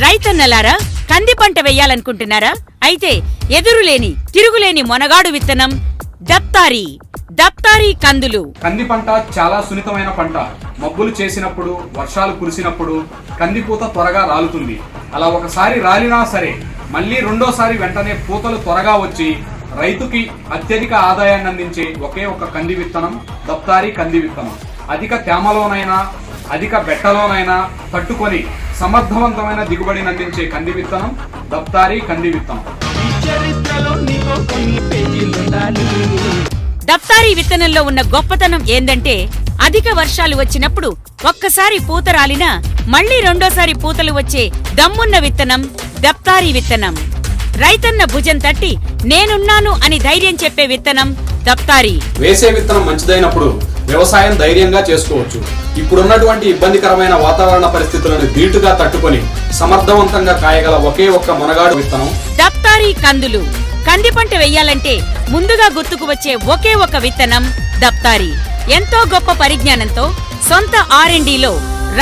రైతన్నలారా, కంది పంట వెయ్యాలనుకుంటున్నారా? అయితే ఎదురులేని తిరుగులేని మొనగాడు విత్తనం దప్తారి. దప్తారి కందులు. కంది పంట చాలా సున్నితమైన పంట. మబ్బులు చేసినప్పుడు, వర్షాలు కురిసినప్పుడు కందిపూత త్వరగా రాలుతుంది. అలా ఒకసారి రాలినా సరే మళ్ళీ రెండోసారి వెంటనే పూతలు త్వరగా వచ్చి రైతుకి అత్యధిక ఆదాయాన్ని అందించే ఒకే ఒక కంది విత్తనం దప్తారి కంది విత్తనం. అధిక తేమలోనైనా అధిక బెట్టలోనైనా తట్టుకొని సమర్థవంతమైన దిగుబడిని అందించే కంది విత్తనం దప్తారి కంది విత్తనం. దప్తారి విత్తనంలో ఉన్న గొప్పతనం ఏందంటే అధిక వర్షాలు వచ్చినప్పుడు ఒక్కసారి పూత రాలినా మళ్లీ రెండోసారి పూతలు వచ్చే దమ్మున్న విత్తనం దప్తారి విత్తనం. రైతన్న భుజం తట్టి నేనున్నాను అని ధైర్యం చెప్పే విత్తనం దప్తారి. వేసే విత్తనం మంచిదైనప్పుడు వ్యవసాయం ధైర్యంగా చేసుకోవచ్చు. ఇప్పుడున్నటువంటి ఇబ్బందికరమైన వాతావరణ పరిస్థితులను ధీటుగా తట్టుకొని సమర్థవంతంగా కాయగల ఒకే ఒక్క మునగాడు విత్తనం దప్తారి కందులు. కంది పంట వెయ్యాలంటే ముందుగా గుర్తుకు వచ్చే ఒకే ఒక విత్తనం దప్తారి. ఎంతో గొప్ప పరిజ్ఞానంతో సొంత R&Dలో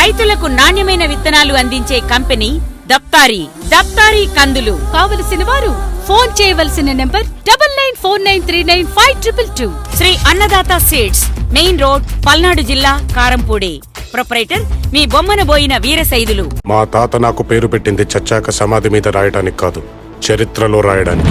రైతులకు నాణ్యమైన విత్తనాలు అందించే కంపెనీ దప్తారి. దప్తారి కందులు కావలసిన వారు ఫోన్ చేయవలసిన నెంబర్ 9949395222. శ్రీ అన్నదాత సీడ్స్, మెయిన్ రోడ్, పల్నాడు జిల్లా, కారంపూడి. ప్రొపరైటర్ మీ బొమ్మనబోయిన వీరసైదులు. మా తాత నాకు పేరు పెట్టింది చచ్చాక సమాధి మీద రాయడానికి కాదు, చరిత్రలో రాయడానికి.